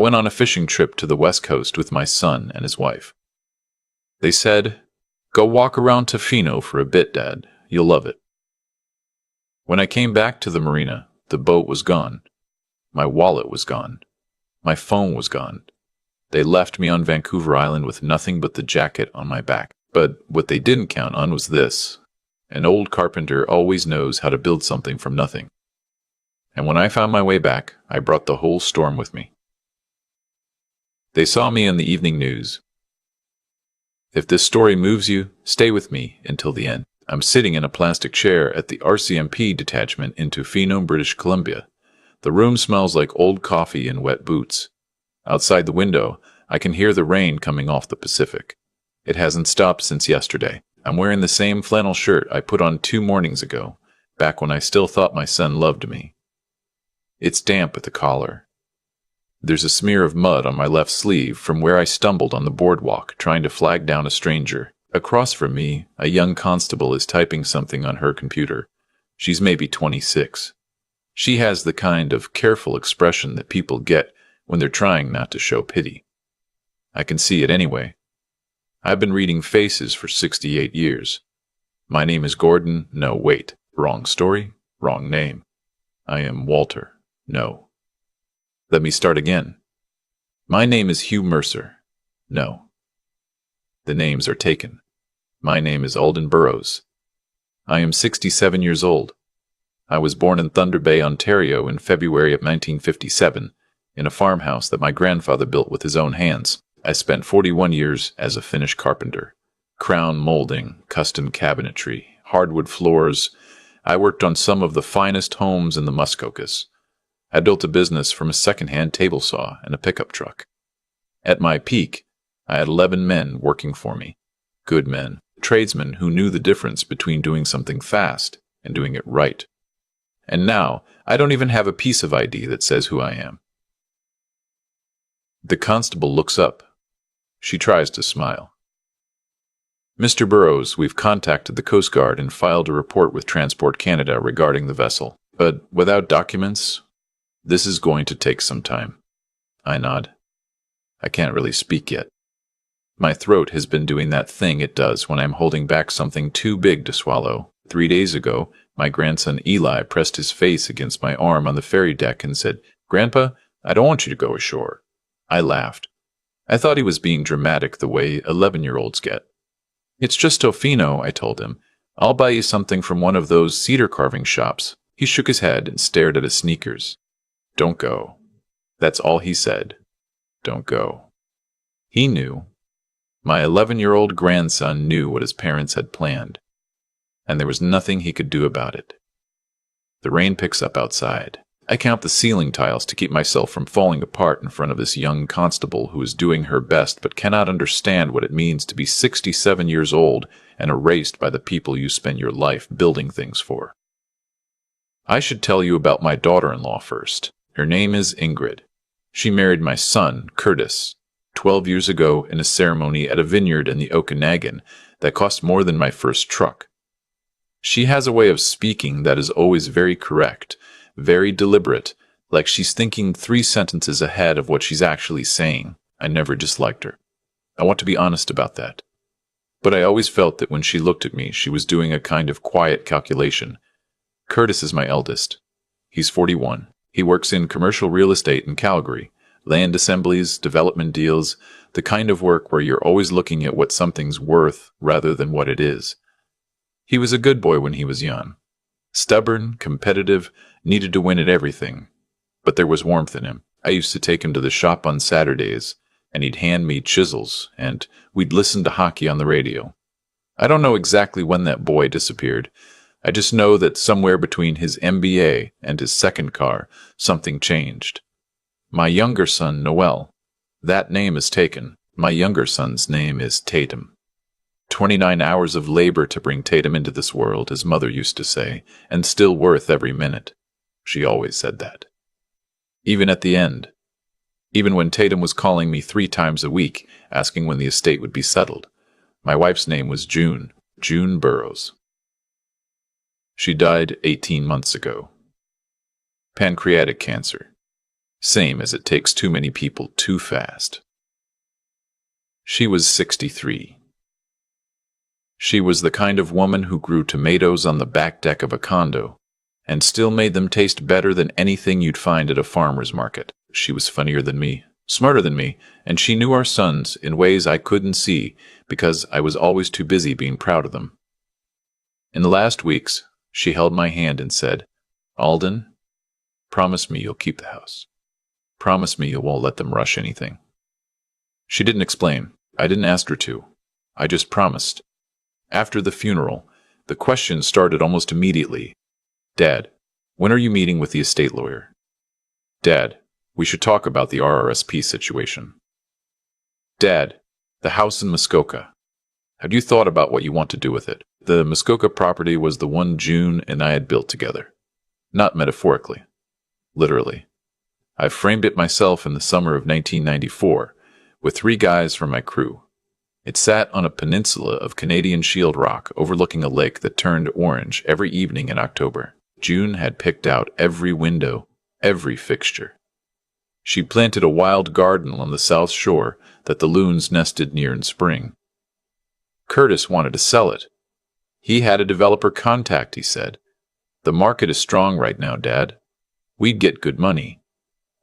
Went on a fishing trip to the West Coast with my son and his wife. They said, "Go walk around Tofino for a bit, Dad. You'll love it." When I came back to the marina, the boat was gone. My wallet was gone. My phone was gone. They left me on Vancouver Island with nothing but the jacket on my back. But what they didn't count on was this. An old carpenter always knows how to build something from nothing. And when I found my way back, I brought the whole storm with me. They saw me in the evening news. If this story moves you, stay with me until the end. I'm sitting in a plastic chair at the RCMP detachment in Tofino, British Columbia. The room smells like old coffee and wet boots. Outside the window, I can hear the rain coming off the Pacific. It hasn't stopped since yesterday. I'm wearing the same flannel shirt I put on 2 mornings ago, back when I still thought my son loved me. It's damp at the collar. There's a smear of mud on my left sleeve from where I stumbled on the boardwalk trying to flag down a stranger. Across from me, a young constable is typing something on her computer. She's maybe 26. She has the kind of careful expression that people get when they're trying not to show pity. I can see it anyway. I've been reading faces for 68 years. My name is Gordon. No, wait. Wrong story, wrong name. I am Walter. No. Let me start again. My name is Hugh Mercer. No. The names are taken. My name is Alden Burrows. I am 67 years old. I was born in Thunder Bay, Ontario in February of 1957 in a farmhouse that my grandfather built with his own hands. I spent 41 years as a Finnish carpenter. Crown molding, custom cabinetry, hardwood floors. I worked on some of the finest homes in the Muskokas. I built a business from a second-hand table saw and a pickup truck. At my peak, I had 11 men working for me. Good men, tradesmen who knew the difference between doing something fast and doing it right. And now, I don't even have a piece of ID that says who I am. The constable looks up. She tries to smile. "Mr. Burrows, we've contacted the Coast Guard and filed a report with Transport Canada regarding the vessel. But without documents, this is going to take some time." I nod. I can't really speak yet. My throat has been doing that thing it does when I'm holding back something too big to swallow. 3 days ago, my grandson Eli pressed his face against my arm on the ferry deck and said, "Grandpa, I don't want you to go ashore." I laughed. I thought he was being dramatic the way 11-year-olds get. "It's just Tofino," I told him. "I'll buy you something from one of those cedar carving shops." He shook his head and stared at his sneakers. "Don't go." That's all he said. Don't go. He knew. My 11-year-old grandson knew what his parents had planned, and there was nothing he could do about it. The rain picks up outside. I count the ceiling tiles to keep myself from falling apart in front of this young constable who is doing her best but cannot understand what it means to be 67 years old and erased by the people you spend your life building things for. I should tell you about my daughter-in-law first. Her name is Ingrid. She married my son, Curtis, 12 years ago in a ceremony at a vineyard in the Okanagan that cost more than my first truck. She has a way of speaking that is always very correct, very deliberate, like she's thinking 3 sentences ahead of what she's actually saying. I never disliked her. I want to be honest about that. But I always felt that when she looked at me, she was doing a kind of quiet calculation. Curtis is my eldest. He's 41. He works in commercial real estate in Calgary, land assemblies, development deals, the kind of work where you're always looking at what something's worth rather than what it is. He was a good boy when he was young. Stubborn, competitive, needed to win at everything. But there was warmth in him. I used to take him to the shop on Saturdays, and he'd hand me chisels, and we'd listen to hockey on the radio. I don't know exactly when that boy disappeared. I just know that somewhere between his MBA and his second car, something changed. My younger son, Noel, that name is taken. My younger son's name is Tatum. 29 hours of labor to bring Tatum into this world, his mother used to say, and still worth every minute. She always said that. Even at the end. Even when Tatum was calling me 3 times a week, asking when the estate would be settled. My wife's name was June Burrows. She died 18 months ago. Pancreatic cancer. Same as it takes too many people too fast. She was 63. She was the kind of woman who grew tomatoes on the back deck of a condo and still made them taste better than anything you'd find at a farmer's market. She was funnier than me, smarter than me, and she knew our sons in ways I couldn't see because I was always too busy being proud of them. In the last weeks, she held my hand and said, "Alden, promise me you'll keep the house. Promise me you won't let them rush anything." She didn't explain. I didn't ask her to. I just promised. After the funeral, the question started almost immediately. "Dad, when are you meeting with the estate lawyer?" "Dad, we should talk about the RRSP situation." "Dad, the house in Muskoka. Have you thought about what you want to do with it?" The Muskoka property was the one June and I had built together. Not metaphorically. Literally. I framed it myself in the summer of 1994 with 3 guys from my crew. It sat on a peninsula of Canadian shield rock overlooking a lake that turned orange every evening in October. June had picked out every window, every fixture. She planted a wild garden on the south shore that the loons nested near in spring. Curtis wanted to sell it. He had a developer contact, he said. "The market is strong right now, Dad. We'd get good money.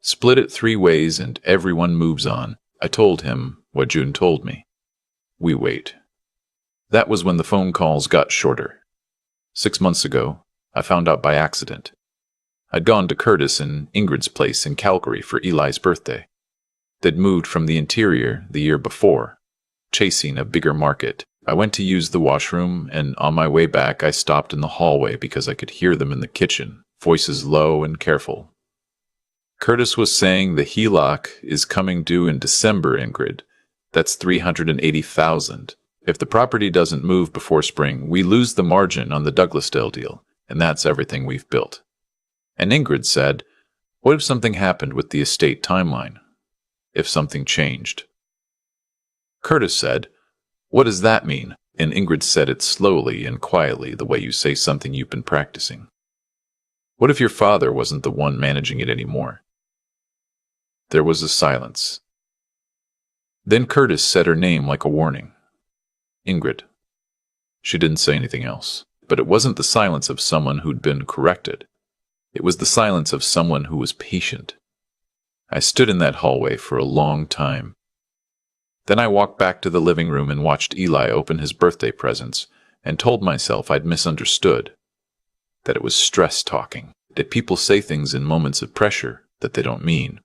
Split it 3 ways and everyone moves on." I told him what June told me. We wait. That was when the phone calls got shorter. 6 months ago, I found out by accident. I'd gone to Curtis and Ingrid's place in Calgary for Eli's birthday. They'd moved from the interior the year before, chasing a bigger market. I went to use the washroom, and on my way back I stopped in the hallway because I could hear them in the kitchen, voices low and careful. "Curtis was saying the HELOC is coming due in December, Ingrid. That's $380,000. If the property doesn't move before spring, we lose the margin on the Douglasdale deal, and that's everything we've built." And Ingrid said, "What if something happened with the estate timeline? If something changed?" Curtis said, "What does that mean?" And Ingrid said it slowly and quietly, the way you say something you've been practicing. "What if your father wasn't the one managing it anymore?" There was a silence. Then Curtis said her name like a warning. "Ingrid." She didn't say anything else, but it wasn't the silence of someone who'd been corrected. It was the silence of someone who was patient. I stood in that hallway for a long time. Then I walked back to the living room and watched Eli open his birthday presents and told myself I'd misunderstood, that it was stress talking, that people say things in moments of pressure that they don't mean.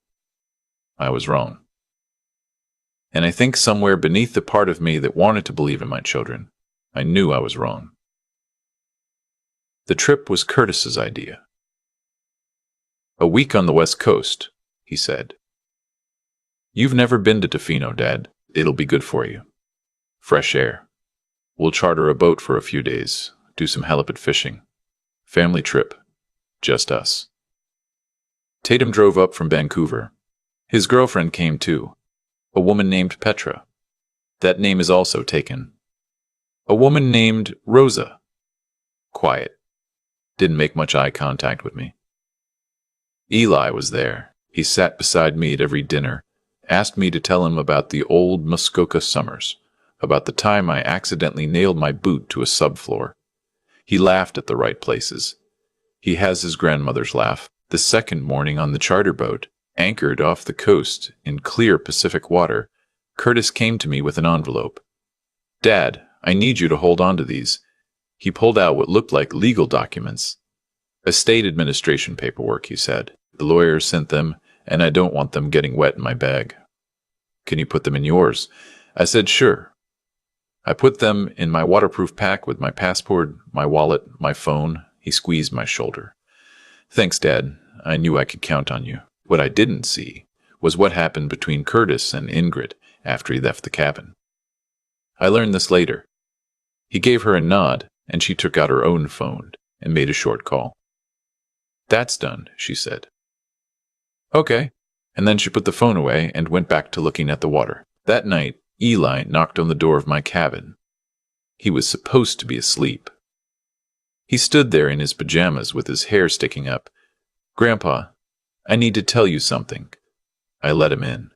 I was wrong. And I think somewhere beneath the part of me that wanted to believe in my children, I knew I was wrong. The trip was Curtis's idea. "A week on the West Coast," he said. "You've never been to Tofino, Dad. It'll be good for you. Fresh air. We'll charter a boat for a few days, do some halibut fishing. Family trip. Just us." Tatum drove up from Vancouver. His girlfriend came too. A woman named Petra. That name is also taken. A woman named Rosa. Quiet. Didn't make much eye contact with me. Eli was there. He sat beside me at every dinner, asked me to tell him about the old Muskoka summers, about the time I accidentally nailed my boot to a subfloor. He laughed at the right places. He has his grandmother's laugh. The second morning on the charter boat, anchored off the coast in clear Pacific water, Curtis came to me with an envelope. "Dad, I need you to hold on to these." He pulled out what looked like legal documents. "Estate administration paperwork," he said. "The lawyer sent them, and I don't want them getting wet in my bag. Can you put them in yours?" I said, "Sure." I put them in my waterproof pack with my passport, my wallet, my phone. He squeezed my shoulder. "Thanks, Dad. I knew I could count on you." What I didn't see was what happened between Curtis and Ingrid after he left the cabin. I learned this later. He gave her a nod, and she took out her own phone and made a short call. "That's done," she said. "Okay." And then she put the phone away and went back to looking at the water. That night, Eli knocked on the door of my cabin. He was supposed to be asleep. He stood there in his pajamas with his hair sticking up. "Grandpa, I need to tell you something. I let him in.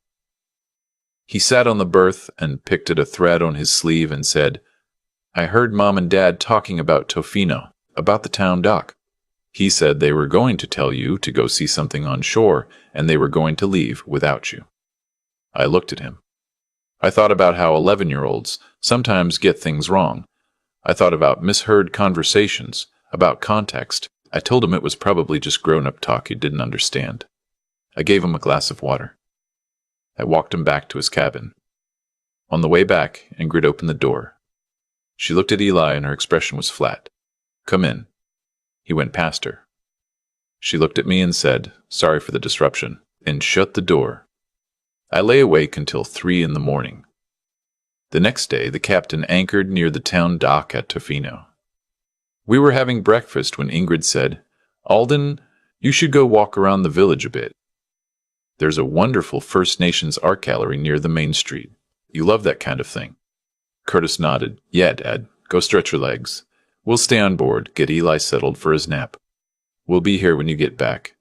He sat on the berth and picked at a thread on his sleeve and said, I heard Mom and Dad talking about Tofino, about the town dock. He said they were going to tell you to go see something on shore, and they were going to leave without you. I looked at him. I thought about how 11-year-olds sometimes get things wrong. I thought about misheard conversations, about context. I told him it was probably just grown-up talk he didn't understand. I gave him a glass of water. I walked him back to his cabin. On the way back, Ingrid opened the door. She looked at Eli and her expression was flat. Come in. He went past her. She looked at me and said, sorry for the disruption, and shut the door. I lay awake until 3 a.m. The next day, the captain anchored near the town dock at Tofino. We were having breakfast when Ingrid said, Alden, you should go walk around the village a bit. There's a wonderful First Nations art gallery near the main street. You love that kind of thing. Curtis nodded. Yeah, Dad. Go stretch your legs. We'll stay on board, get Eli settled for his nap. We'll be here when you get back.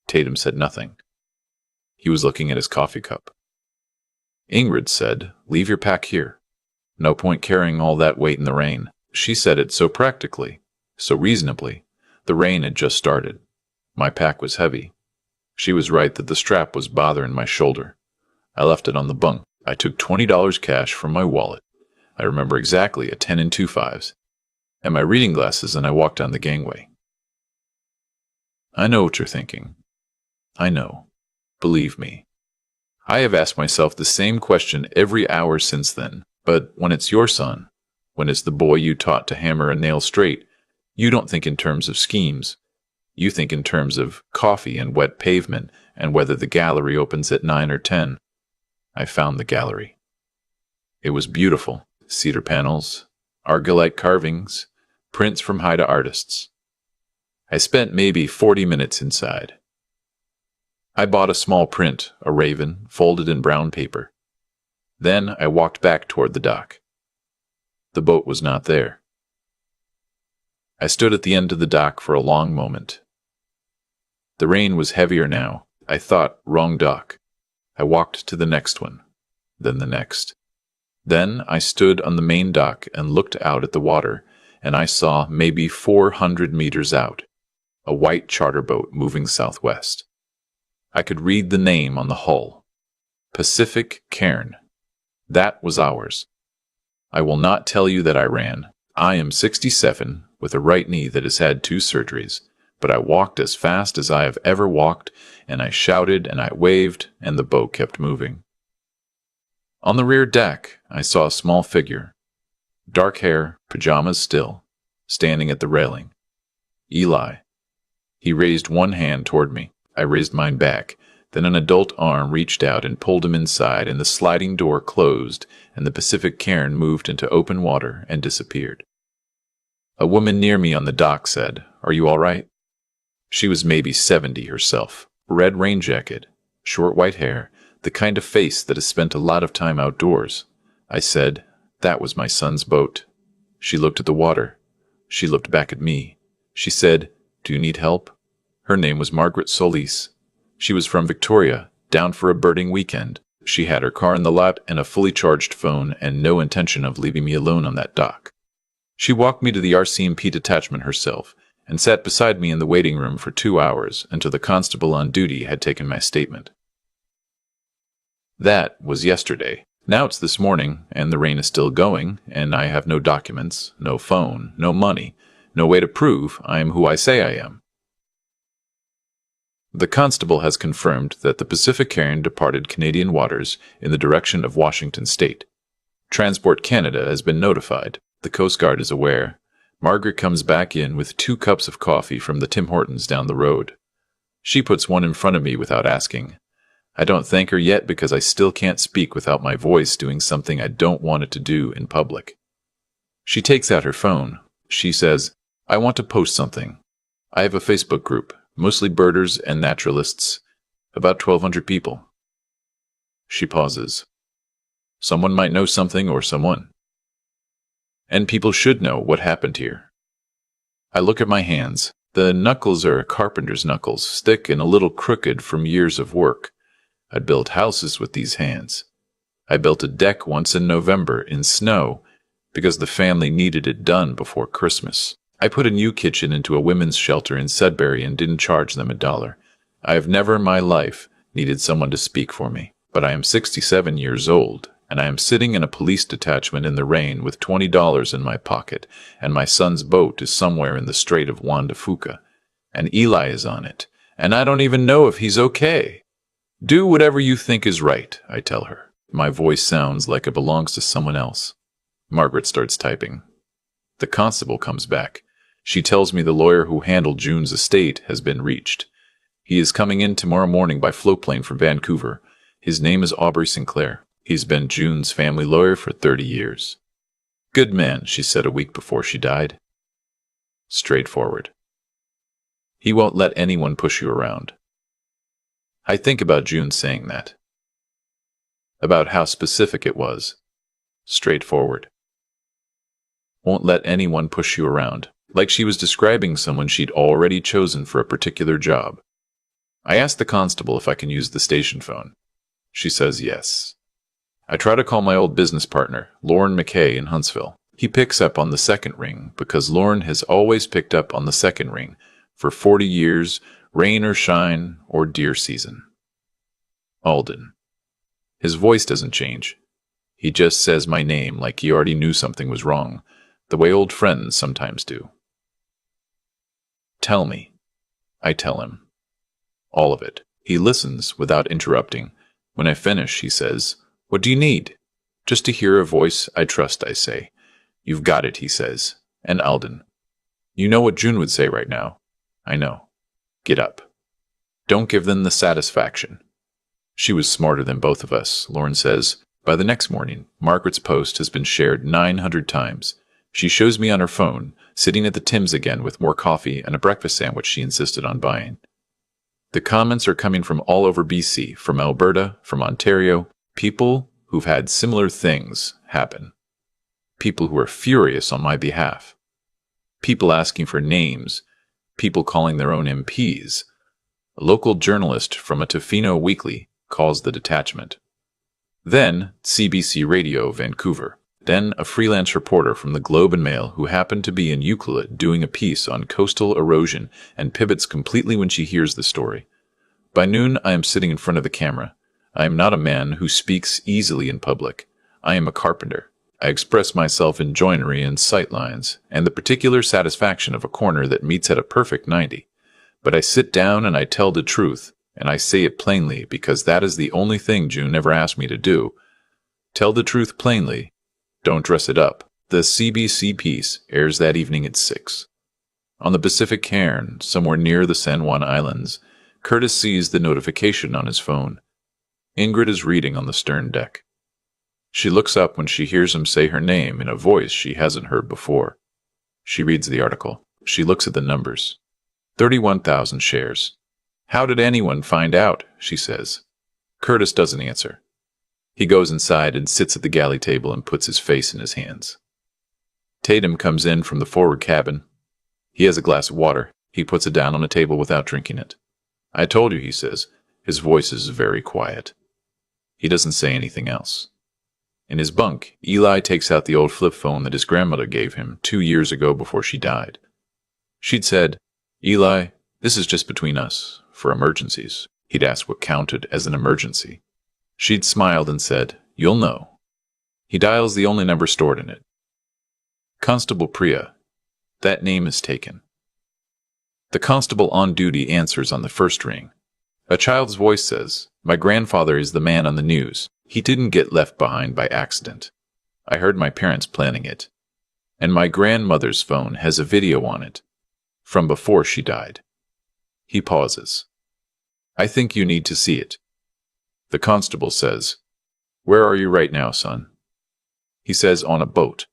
Tatum said nothing. He was looking at his coffee cup. Ingrid said, leave your pack here. No point carrying all that weight in the rain. She said it so practically, so reasonably. The rain had just started. My pack was heavy. She was right that the strap was bothering my shoulder. I left it on the bunk. I took $20 cash from my wallet. I remember exactly a 10 and 2 fives. And my reading glasses, and I walked down the gangway. I know what you're thinking. I know. Believe me. I have asked myself the same question every hour since then, but when it's your son, when it's the boy you taught to hammer a nail straight, you don't think in terms of schemes. You think in terms of coffee and wet pavement and whether the gallery opens at 9 or 10. I found the gallery. It was beautiful. Cedar panels, argillite carvings, prints from Haida artists. I spent maybe 40 minutes inside. I bought a small print, a raven, folded in brown paper. Then I walked back toward the dock. The boat was not there. I stood at the end of the dock for a long moment. The rain was heavier now. I thought, wrong dock. I walked to the next one, then the next. Then I stood on the main dock and looked out at the water, and I saw maybe 400 meters out, a white charter boat moving southwest. I could read the name on the hull. Pacific Cairn. That was ours. I will not tell you that I ran. I am 67, with a right knee that has had 2 surgeries, but I walked as fast as I have ever walked, and I shouted and I waved, and the boat kept moving. On the rear deck, I saw a small figure. Dark hair, pajamas still, standing at the railing. Eli. He raised one hand toward me. I raised mine back. Then an adult arm reached out and pulled him inside, and the sliding door closed, and the Pacific Cairn moved into open water and disappeared. A woman near me on the dock said, "Are you all right?" She was maybe 70 herself. Red rain jacket, short white hair, the kind of face that has spent a lot of time outdoors. I said, "That was my son's boat." She looked at the water. She looked back at me. She said, "Do you need help?" Her name was Margaret Solis. She was from Victoria, down for a birding weekend. She had her car in the lot and a fully charged phone and no intention of leaving me alone on that dock. She walked me to the RCMP detachment herself and sat beside me in the waiting room for 2 hours until the constable on duty had taken my statement. That was yesterday. Now it's this morning, and the rain is still going, and I have no documents, no phone, no money, no way to prove I am who I say I am. The constable has confirmed that the Pacific Cairn departed Canadian waters in the direction of Washington State. Transport Canada has been notified. The Coast Guard is aware. Margaret comes back in with 2 cups of coffee from the Tim Hortons down the road. She puts one in front of me without asking. I don't thank her yet because I still can't speak without my voice doing something I don't want it to do in public. She takes out her phone. She says, "I want to post something. I have a Facebook group, mostly birders and naturalists, about 1,200 people." She pauses. Someone might know something or someone. And people should know what happened here. I look at my hands. The knuckles are carpenter's knuckles, thick and a little crooked from years of work. I'd built houses with these hands. I built a deck once in November in snow because the family needed it done before Christmas. I put a new kitchen into a women's shelter in Sudbury and didn't charge them $1. I have never in my life needed someone to speak for me, but I am 67 years old, and I am sitting in a police detachment in the rain with $20 in my pocket, and my son's boat is somewhere in the Strait of Juan de Fuca, and Eli is on it, and I don't even know if he's okay. Do whatever you think is right, I tell her. My voice sounds like it belongs to someone else. Margaret starts typing. The constable comes back. She tells me the lawyer who handled June's estate has been reached. He is coming in tomorrow morning by floatplane from Vancouver. His name is Aubrey Sinclair. He's been June's family lawyer for 30 years. Good man, she said a week before she died. Straightforward. He won't let anyone push you around. I think about June saying that. About how specific it was. Straightforward. Won't let anyone push you around, like she was describing someone she'd already chosen for a particular job. I asked the constable if I can use the station phone. She says yes. I try to call my old business partner, Lauren McKay, in Huntsville. He picks up on the second ring because Lauren has always picked up on the second ring for 40 years, rain or shine or deer season. Alden. His voice doesn't change. He just says my name like he already knew something was wrong, the way old friends sometimes do. Tell me. I tell him. All of it. He listens without interrupting. When I finish, he says, What do you need? Just to hear a voice I trust, I say. You've got it, he says. And Alden. You know what June would say right now. I know. Get up. Don't give them the satisfaction. She was smarter than both of us, Lauren says. By the next morning, Margaret's post has been shared 900 times. She shows me on her phone, sitting at the Tim's again with more coffee and a breakfast sandwich she insisted on buying. The comments are coming from all over BC, from Alberta, from Ontario, people who've had similar things happen. People who are furious on my behalf. People asking for names. People calling their own MPs. A local journalist from a Tofino weekly calls the detachment. Then CBC Radio, Vancouver. Then a freelance reporter from the Globe and Mail who happened to be in Euclid doing a piece on coastal erosion and pivots completely when she hears the story. By noon, I am sitting in front of the camera. I am not a man who speaks easily in public. I am a carpenter. I express myself in joinery and sight lines, and the particular satisfaction of a corner that meets at a perfect 90. But I sit down and I tell the truth, and I say it plainly because that is the only thing June ever asked me to do. Tell the truth plainly. Don't dress it up. The CBC piece airs that evening at 6. On the Pacific Cairn, somewhere near the San Juan Islands, Curtis sees the notification on his phone. Ingrid is reading on the stern deck. She looks up when she hears him say her name in a voice she hasn't heard before. She reads the article. She looks at the numbers. 31,000 shares. How did anyone find out? She says. Curtis doesn't answer. He goes inside and sits at the galley table and puts his face in his hands. Tatum comes in from the forward cabin. He has a glass of water. He puts it down on a table without drinking it. I told you, he says. His voice is very quiet. He doesn't say anything else. In his bunk, Eli takes out the old flip phone that his grandmother gave him 2 years ago before she died. She'd said, Eli, this is just between us, for emergencies. He'd asked what counted as an emergency. She'd smiled and said, You'll know. He dials the only number stored in it. Constable Priya. That name is taken. The constable on duty answers on the first ring. A child's voice says, My grandfather is the man on the news. He didn't get left behind by accident. I heard my parents planning it. And my grandmother's phone has a video on it, from before she died. He pauses. I think you need to see it. The constable says, Where are you right now, son? He says, On a boat.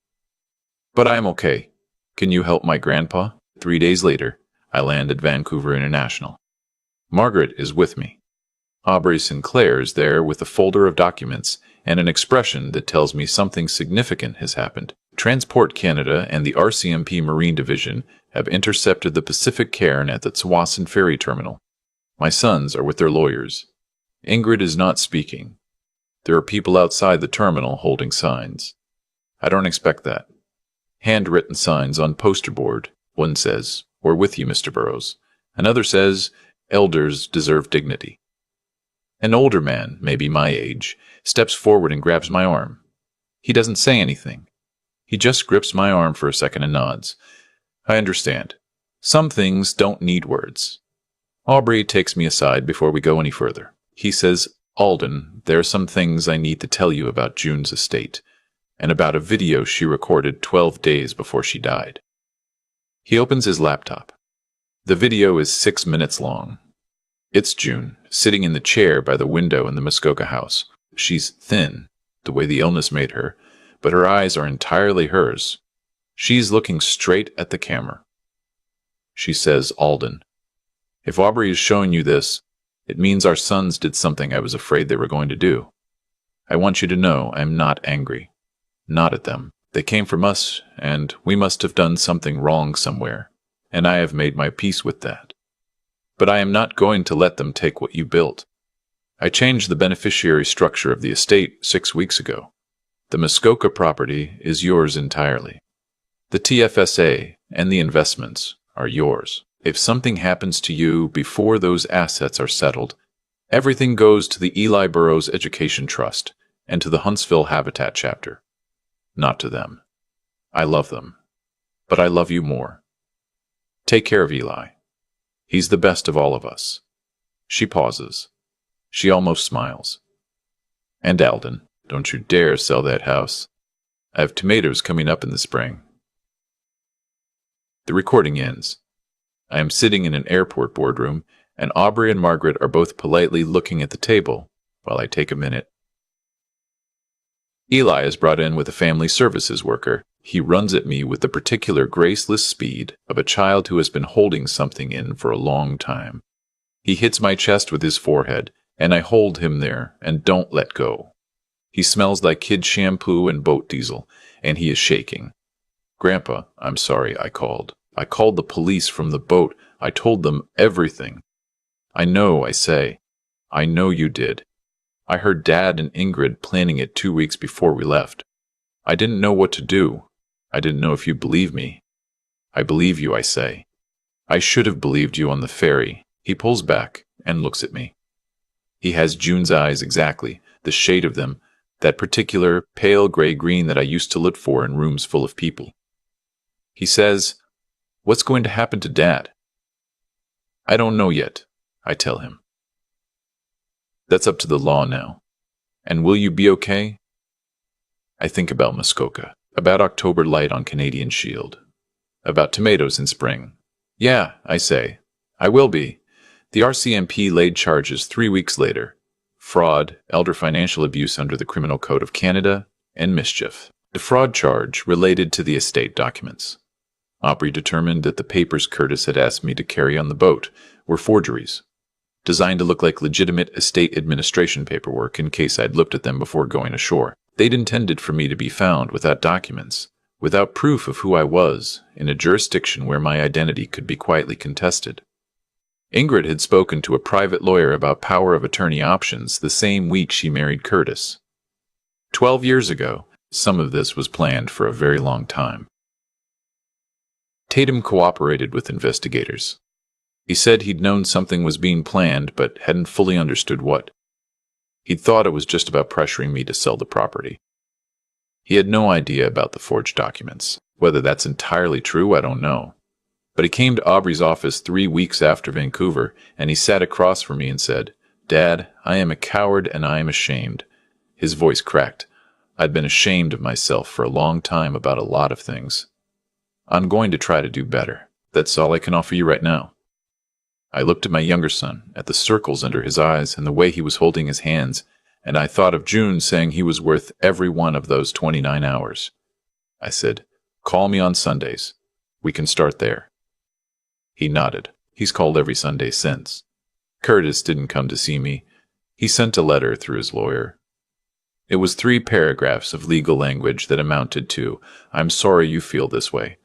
But I'm okay. Can you help my grandpa? 3 days later, I land at Vancouver International. Margaret is with me. Aubrey Sinclair is there with a folder of documents and an expression that tells me something significant has happened. Transport Canada and the RCMP Marine Division have intercepted the Pacific Cairn at the Tsawwassen Ferry Terminal. My sons are with their lawyers. Ingrid is not speaking. There are people outside the terminal holding signs. I don't expect that. Handwritten signs on poster board. One says, "We're with you, Mr. Burrows." Another says, "Elders deserve dignity." An older man, maybe my age, steps forward and grabs my arm. He doesn't say anything. He just grips my arm for a second and nods. I understand. Some things don't need words. Aubrey takes me aside before we go any further. He says, "Alden, there are some things I need to tell you about June's estate, and about a video she recorded 12 days before she died." He opens his laptop. The video is 6 minutes long. It's June, sitting in the chair by the window in the Muskoka house. She's thin, the way the illness made her, but her eyes are entirely hers. She's looking straight at the camera. She says, "Alden, if Aubrey is showing you this, it means our sons did something I was afraid they were going to do. I want you to know I'm not angry. Not at them. They came from us, and we must have done something wrong somewhere, and I have made my peace with that. But I am not going to let them take what you built. I changed the beneficiary structure of the estate 6 weeks ago. The Muskoka property is yours entirely. The TFSA and the investments are yours. If something happens to you before those assets are settled, everything goes to the Eli Burrows Education Trust and to the Huntsville Habitat chapter. Not to them. I love them, but I love you more. Take care of Eli. He's the best of all of us." She pauses. She almost smiles. "And Alden, don't you dare sell that house. I have tomatoes coming up in the spring." The recording ends. I am sitting in an airport boardroom, and Aubrey and Margaret are both politely looking at the table while I take a minute. Eli is brought in with a family services worker. He runs at me with the particular graceless speed of a child who has been holding something in for a long time. He hits my chest with his forehead, and I hold him there and don't let go. He smells like kid shampoo and boat diesel, and he is shaking. "Grandpa, I'm sorry I called. I called the police from the boat. I told them everything." "I know," I say. "I know you did. I heard Dad and Ingrid planning it 2 weeks before we left. I didn't know what to do. I didn't know if you'd believe me." "I believe you," I say. "I should have believed you on the ferry." He pulls back and looks at me. He has June's eyes exactly, the shade of them, that particular pale gray-green that I used to look for in rooms full of people. He says, "What's going to happen to Dad?" "I don't know yet," I tell him. "That's up to the law now. And will you be okay?" I think about Muskoka, about October light on Canadian Shield, about tomatoes in spring. "Yeah," I say, "I will be." The RCMP laid charges 3 weeks later: fraud, elder financial abuse under the Criminal Code of Canada, and mischief. The fraud charge related to the estate documents. Aubrey determined that the papers Curtis had asked me to carry on the boat were forgeries, designed to look like legitimate estate administration paperwork in case I'd looked at them before going ashore. They'd intended for me to be found without documents, without proof of who I was, in a jurisdiction where my identity could be quietly contested. Ingrid had spoken to a private lawyer about power of attorney options the same week she married Curtis. 12 years ago, some of this was planned for a very long time. Tatum cooperated with investigators. He said he'd known something was being planned, but hadn't fully understood what. He'd thought it was just about pressuring me to sell the property. He had no idea about the forged documents. Whether that's entirely true, I don't know. But he came to Aubrey's office 3 weeks after Vancouver, and he sat across from me and said, "Dad, I am a coward and I am ashamed." His voice cracked. I'd been ashamed of myself for a long time about a lot of things. I'm going to try to do better. That's all I can offer you right now. I looked at my younger son, at the circles under his eyes and the way he was holding his hands, and I thought of June saying he was worth every one of those 29 hours. I said, "Call me on Sundays. We can start there." He nodded. He's called every Sunday since. Curtis didn't come to see me. He sent a letter through his lawyer. It was 3 paragraphs of legal language that amounted to, "I'm sorry you feel this way.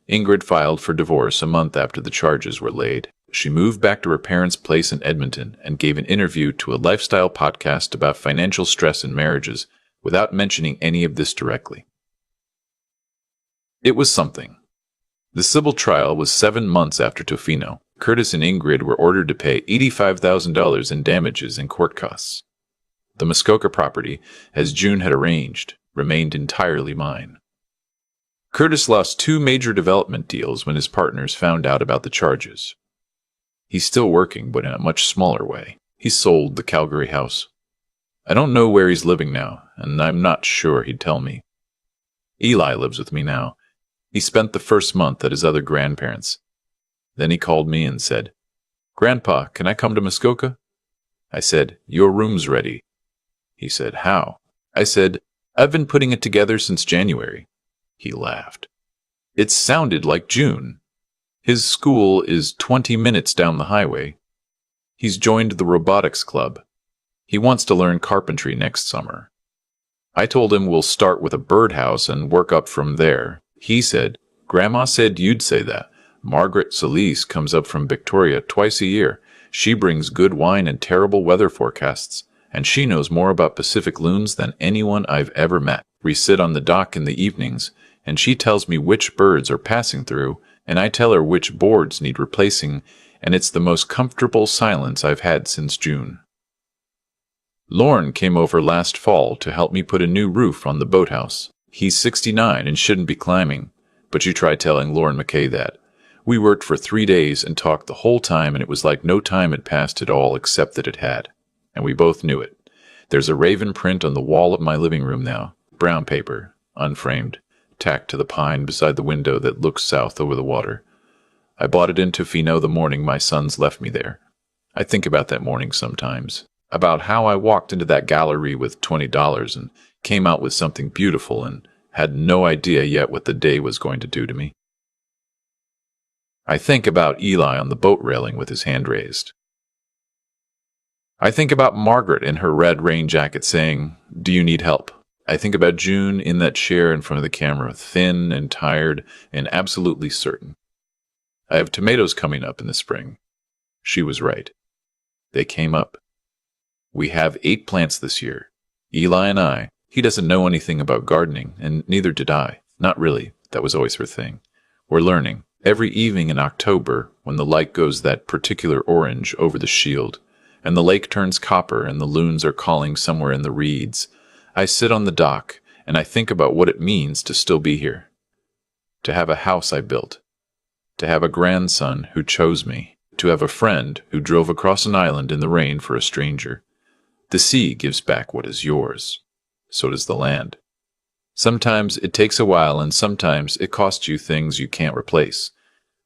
Ingrid filed for divorce a month after the charges were laid. She moved back to her parents' place in Edmonton and gave an interview to a lifestyle podcast about financial stress in marriages without mentioning any of this directly. It was something. The civil trial was 7 months after Tofino. Curtis and Ingrid were ordered to pay $85,000 in damages and court costs. The Muskoka property, as June had arranged, remained entirely mine. Curtis lost 2 major development deals when his partners found out about the charges. He's still working, but in a much smaller way. He sold the Calgary house. I don't know where he's living now, and I'm not sure he'd tell me. Eli lives with me now. He spent the first month at his other grandparents'. Then he called me and said, "Grandpa, can I come to Muskoka?" I said, "Your room's ready." He said, "How?" I said, "I've been putting it together since January." He laughed. It sounded like June. His school is 20 minutes down the highway. He's joined the robotics club. He wants to learn carpentry next summer. I told him we'll start with a birdhouse and work up from there. He said, "Grandma said you'd say that. Margaret Solis comes up from Victoria twice a year. She brings good wine and terrible weather forecasts, and she knows more about Pacific loons than anyone I've ever met. We sit on the dock in the evenings, and she tells me which birds are passing through, and I tell her which boards need replacing, and it's the most comfortable silence I've had since June." Lorne came over last fall to help me put a new roof on the boathouse. He's 69 and shouldn't be climbing, but you try telling Lauren McKay that. We worked for 3 days and talked the whole time, and it was like no time had passed at all except that it had. And we both knew it. There's a raven print on the wall of my living room now, brown paper, unframed, tacked to the pine beside the window that looks south over the water. I bought it in Tofino the morning my sons left me there. I think about that morning sometimes, about how I walked into that gallery with $20 and came out with something beautiful and had no idea yet what the day was going to do to me. I think about Eli on the boat railing with his hand raised. I think about Margaret in her red rain jacket saying, "Do you need help?" I think about June in that chair in front of the camera, thin and tired and absolutely certain. I have tomatoes coming up in the spring. She was right. They came up. We have 8 plants this year. Eli and I. He doesn't know anything about gardening, and neither did I. Not really. That was always her thing. We're learning. Every evening in October, when the light goes that particular orange over the shield, and the lake turns copper and the loons are calling somewhere in the reeds, I sit on the dock and I think about what it means to still be here. To have a house I built. To have a grandson who chose me. To have a friend who drove across an island in the rain for a stranger. The sea gives back what is yours. So does the land. Sometimes it takes a while, and sometimes it costs you things you can't replace,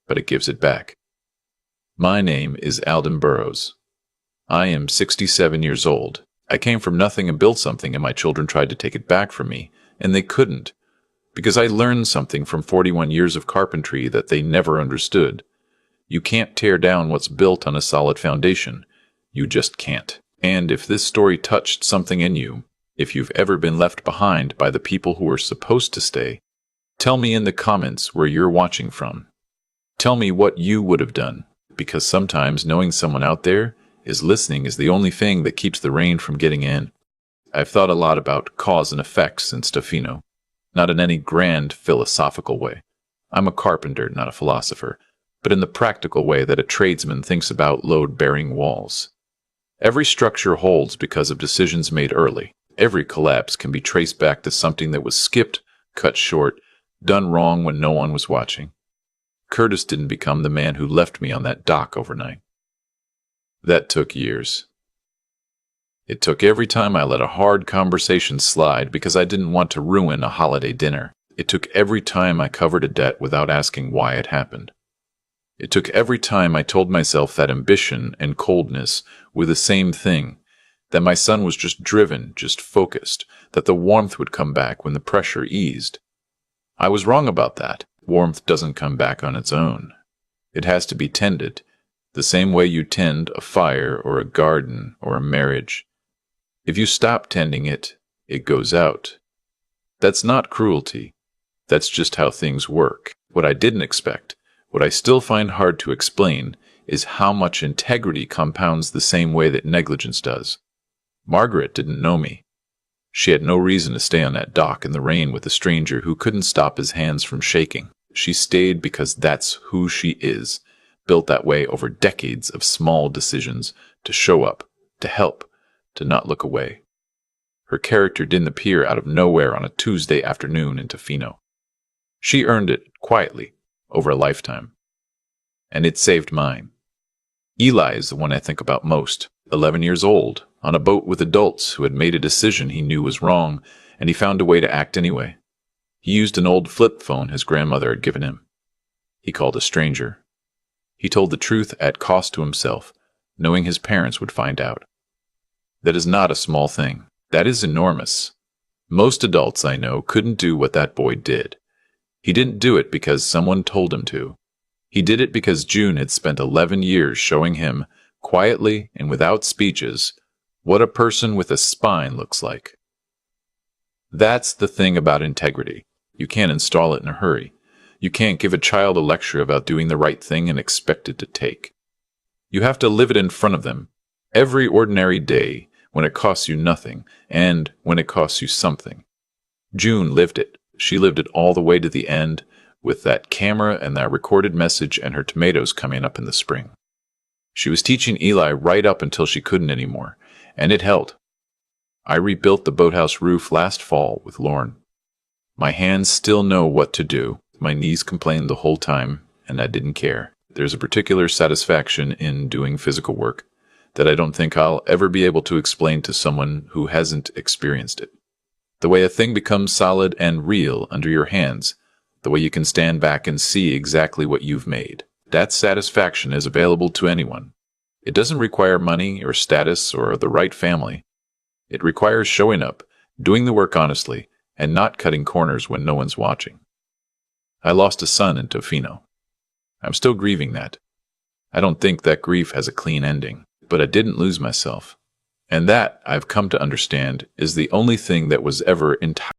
but it gives it back. My name is Alden Burrows. I am 67 years old. I came from nothing and built something, and my children tried to take it back from me, and they couldn't, because I learned something from 41 years of carpentry that they never understood. You can't tear down what's built on a solid foundation. You just can't. And if this story touched something in you, if you've ever been left behind by the people who were supposed to stay, tell me in the comments where you're watching from. Tell me what you would have done, because sometimes knowing someone out there is listening is the only thing that keeps the rain from getting in. I've thought a lot about cause and effect since Tofino, not in any grand philosophical way. I'm a carpenter, not a philosopher, but in the practical way that a tradesman thinks about load-bearing walls. Every structure holds because of decisions made early. Every collapse can be traced back to something that was skipped, cut short, done wrong when no one was watching. Curtis didn't become the man who left me on that dock overnight. That took years. It took every time I let a hard conversation slide because I didn't want to ruin a holiday dinner. It took every time I covered a debt without asking why it happened. It took every time I told myself that ambition and coldness were the same thing, that my son was just driven, just focused, that the warmth would come back when the pressure eased. I was wrong about that. Warmth doesn't come back on its own. It has to be tended, the same way you tend a fire or a garden or a marriage. If you stop tending it, it goes out. That's not cruelty. That's just how things work. What I didn't expect, what I still find hard to explain, is how much integrity compounds the same way that negligence does. Margaret didn't know me. She had no reason to stay on that dock in the rain with a stranger who couldn't stop his hands from shaking. She stayed because that's who she is, built that way over decades of small decisions to show up, to help, to not look away. Her character didn't appear out of nowhere on a Tuesday afternoon in Tofino. She earned it quietly over a lifetime. And it saved mine. Eli is the one I think about most. 11 years old, on a boat with adults who had made a decision he knew was wrong, and he found a way to act anyway. He used an old flip phone his grandmother had given him. He called a stranger. He told the truth at cost to himself, knowing his parents would find out. That is not a small thing. That is enormous. Most adults I know couldn't do what that boy did. He didn't do it because someone told him to. He did it because June had spent 11 years showing him, quietly and without speeches, what a person with a spine looks like. That's the thing about integrity. You can't install it in a hurry. You can't give a child a lecture about doing the right thing and expect it to take. You have to live it in front of them, every ordinary day, when it costs you nothing, and when it costs you something. June lived it. She lived it all the way to the end, with that camera and that recorded message and her tomatoes coming up in the spring. She was teaching Eli right up until she couldn't anymore, and it held. I rebuilt the boathouse roof last fall with Lorne. My hands still know what to do. My knees complained the whole time, and I didn't care. There's a particular satisfaction in doing physical work that I don't think I'll ever be able to explain to someone who hasn't experienced it. The way a thing becomes solid and real under your hands, the way you can stand back and see exactly what you've made. That satisfaction is available to anyone. It doesn't require money or status or the right family. It requires showing up, doing the work honestly, and not cutting corners when no one's watching. I lost a son in Tofino. I'm still grieving that. I don't think that grief has a clean ending, but I didn't lose myself. And that, I've come to understand, is the only thing that was ever entirely